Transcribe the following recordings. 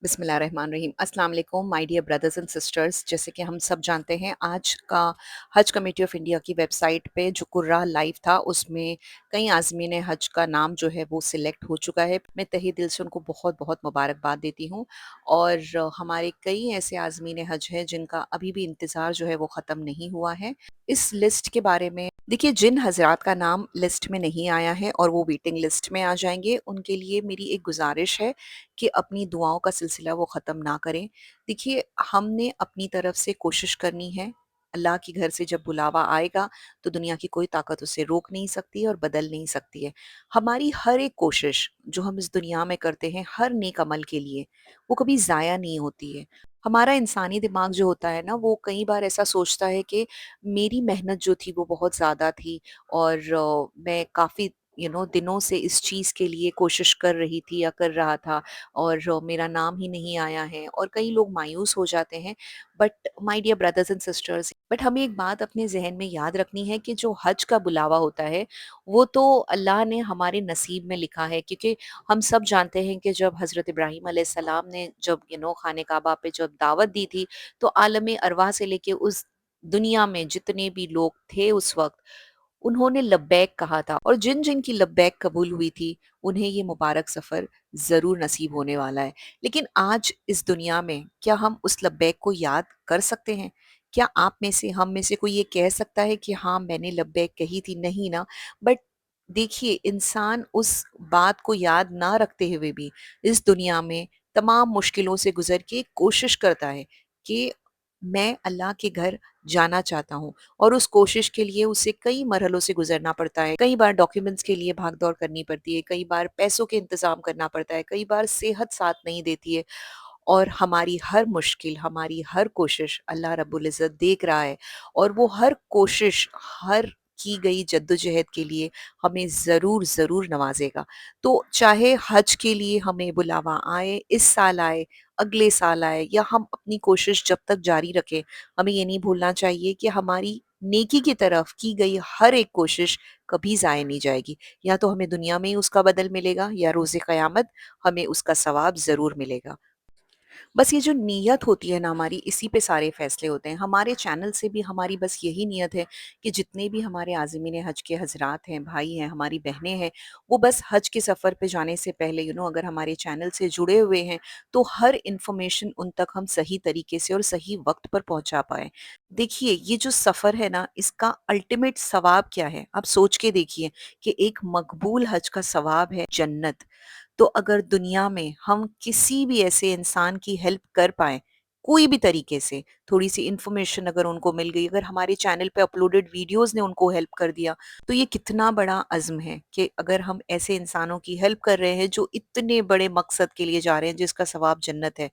बिस्मिल्लाहिर्रहमानिर्रहीम। अस्सलाम वालेकुम my dear brothers and sisters. जैसे कि हम सब जानते हैं, आज का हज कमेटी ऑफ इंडिया की वेबसाइट पे जो कुर्रा लाइव था उसमें कई आज़मीन हज का नाम जो है वो सिलेक्ट हो चुका है। मैं तहे दिल से उनको बहुत बहुत मुबारकबाद देती हूँ। और हमारे कई ऐसे आज़मीन हज हैं जिनका अभी भी इंतज़ार जो है वो ख़त्म नहीं हुआ है। इस लिस्ट के बारे में देखिए, जिन हजरात का नाम लिस्ट में नहीं आया है और वो वेटिंग लिस्ट में आ जाएंगे, उनके लिए मेरी एक गुजारिश है कि अपनी दुआओं का सिलसिला वो ख़त्म ना करें। देखिए, हमने अपनी तरफ से कोशिश करनी है। अल्लाह के घर से जब बुलावा आएगा तो दुनिया की कोई ताकत उसे रोक नहीं सकती और बदल नहीं सकती है। हमारी हर एक कोशिश जो हम इस दुनिया में करते हैं, हर नेक अमल के लिए, वो कभी ज़ाया नहीं होती है। हमारा इंसानी दिमाग जो होता है ना, वो कई बार ऐसा सोचता है कि मेरी मेहनत जो थी वो बहुत ज़्यादा थी और मैं काफ़ी दिनों से इस चीज़ के लिए कोशिश कर रही थी या कर रहा था और मेरा नाम ही नहीं आया है, और कई लोग मायूस हो जाते हैं। But my dear brothers and sisters, but हमें एक बात अपने जहन में याद रखनी है कि जो हज का बुलावा होता है वो तो अल्लाह ने हमारे नसीब में लिखा है। क्योंकि हम सब जानते हैं कि जब हज़रत इब्राहीम अलैहिस्सलाम ने जब खाने काबा पे जब दावत दी थी, तो आलम अरवाह से लेके उस दुनिया में जितने भी लोग थे उस वक्त, उन्होंने लब्बैक कहा था, और जिन जिन की लब्बैक कबूल हुई थी उन्हें ये मुबारक सफ़र ज़रूर नसीब होने वाला है। लेकिन आज इस दुनिया में क्या हम उस लब्बैक को याद कर सकते हैं? क्या आप में से, हम में से कोई ये कह सकता है कि हाँ, मैंने लब्बैक कही थी? नहीं ना। बट देखिए, इंसान उस बात को याद ना रखते हुए भी इस दुनिया में तमाम मुश्किलों से गुजर के कोशिश करता है कि मैं अल्लाह के घर जाना चाहता हूँ। और उस कोशिश के लिए उसे कई मरहलों से गुजरना पड़ता है। कई बार डॉक्यूमेंट्स के लिए भाग-दौड़ करनी पड़ती है, कई बार पैसों के इंतज़ाम करना पड़ता है, कई बार सेहत साथ नहीं देती है। और हमारी हर मुश्किल, हमारी हर कोशिश अल्लाह रब्बुल इज़्ज़त देख रहा है, और वो हर कोशिश, हर की गई जद्दोजहद के लिए हमें ज़रूर ज़रूर नवाजेगा। तो चाहे हज के लिए हमें बुलावा आए, इस साल आए, अगले साल आए, या हम अपनी कोशिश जब तक जारी रखें, हमें ये नहीं भूलना चाहिए कि हमारी नेकी की तरफ की गई हर एक कोशिश कभी ज़ाया नहीं जाएगी। या तो हमें दुनिया में ही उसका बदल मिलेगा, या रोज़े क़यामत हमें उसका सवाब ज़रूर मिलेगा। बस ये जो नीयत होती है ना हमारी, इसी पे सारे फ़ैसले होते हैं। हमारे चैनल से भी हमारी बस यही नीयत है कि जितने भी हमारे आज़मीन हज के हज़रात हैं, भाई हैं, हमारी बहनें हैं, वो बस हज के सफ़र पे जाने से पहले अगर हमारे चैनल से जुड़े हुए हैं, तो हर इन्फॉर्मेशन उन तक हम सही तरीके से और सही वक़्त पर पहुँचा पाएँ। देखिए, ये जो सफ़र है ना, इसका अल्टीमेट सवाब क्या है? आप सोच के देखिए कि एक मकबूल हज का सवाब है जन्नत। तो अगर दुनिया में हम किसी भी ऐसे इंसान की हेल्प कर पाएँ, कोई भी तरीके से, थोड़ी-सी इन्फॉर्मेशन अगर उनको मिल गई, अगर हमारे चैनल पे अपलोडेड वीडियोज़ ने उनको हेल्प कर दिया, तो ये कितना बड़ा अज़्म है कि अगर हम ऐसे इंसानों की हेल्प कर रहे हैं जो इतने बड़े मकसद के लिए जा रहे हैं जिसका सवाब जन्नत है।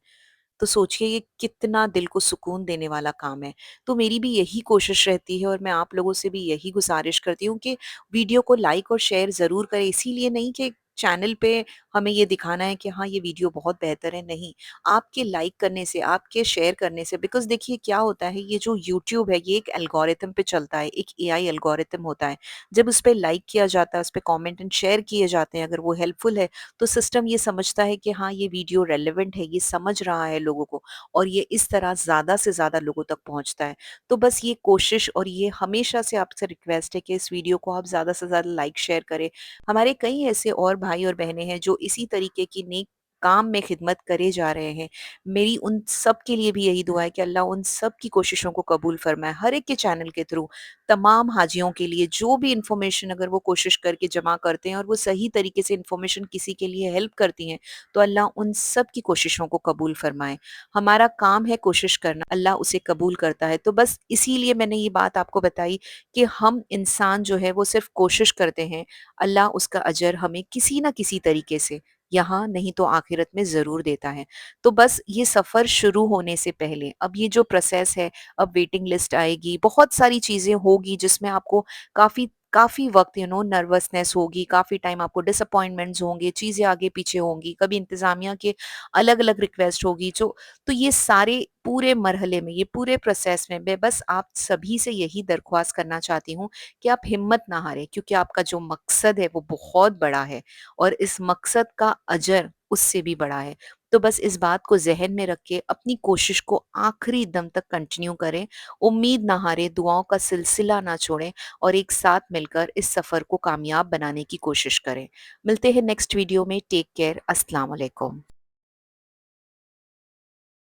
तो सोचिए ये कितना दिल को सुकून देने वाला काम है। तो मेरी भी यही कोशिश रहती है, और मैं आप लोगों से भी यही गुज़ारिश करती हूँ कि वीडियो को लाइक और शेयर ज़रूर करें। इसीलिए नहीं कि चैनल पे हमें ये दिखाना है कि हाँ, ये वीडियो बहुत बेहतर है, नहीं। आपके लाइक करने से, आपके शेयर करने से, बिकॉज़ देखिए क्या होता है, ये जो यूट्यूब है ये एक एल्गोरिथम पे चलता है, एक एआई एल्गोरिथम होता है। जब उस पे लाइक किया जाता है, उस पे कमेंट एंड शेयर किए जाते हैं, अगर वो हेल्पफुल है, तो सिस्टम ये समझता है कि हाँ, ये वीडियो रेलेवेंट है, ये समझ रहा है लोगों को, और ये इस तरह ज़्यादा से ज़्यादा लोगों तक पहुँचता है। तो बस ये कोशिश और ये हमेशा से आपसे रिक्वेस्ट है कि इस वीडियो को आप ज़्यादा से ज़्यादा लाइक शेयर करें। हमारे कई ऐसे और भाई और बहनें हैं जो इसी तरीके की नेक काम में खिदमत करे जा रहे हैं। मेरी उन सब के लिए भी यही दुआ है कि अल्लाह उन सब की कोशिशों को कबूल फरमाए। हर एक के चैनल के थ्रू तमाम हाजियों के लिए जो भी इन्फॉर्मेशन अगर वो कोशिश करके जमा करते हैं और वो सही तरीके से इन्फॉर्मेशन किसी के लिए हेल्प करती हैं, तो अल्लाह उन सब की कोशिशों को कबूल फरमाए। हमारा काम है कोशिश करना, अल्लाह उसे कबूल करता है। तो बस इसीलिए मैंने ये बात आपको बताई कि हम इंसान जो है वो सिर्फ़ कोशिश करते हैं, अल्लाह उसका अजर हमें किसी न किसी तरीके से यहाँ नहीं तो आखिरत में ज़रूर देता है। तो बस ये सफ़र शुरू होने से पहले, अब ये जो प्रोसेस है, अब वेटिंग लिस्ट आएगी, बहुत सारी चीज़ें होगी जिसमें आपको काफ़ी काफ़ी वक़्त नर्वसनेस होगी, काफ़ी टाइम आपको डिसअपॉइंटमेंट्स होंगे, चीज़ें आगे-पीछे होंगी, कभी इंतज़ामिया के अलग-अलग रिक्वेस्ट होगी, तो ये सारे पूरे मरहले में, ये पूरे प्रोसेस में मैं बस आप सभी से यही दरख्वास्त करना चाहती हूँ कि आप हिम्मत ना हारें, क्योंकि आपका जो मकसद है वो बहुत बड़ा है, और इस मकसद का अजर उससे भी बड़ा है। تو بس اس بات کو ذہن میں رکھ کے اپنی کوشش کو آخری دم تک کنٹینیو کریں، امید نہ ہاریں، دعاؤں کا سلسلہ نہ چھوڑیں اور ایک ساتھ مل کر اس سفر کو کامیاب بنانے کی کوشش کریں۔ ملتے ہیں نیکسٹ ویڈیو میں، ٹیک کیئر، السلام علیکم۔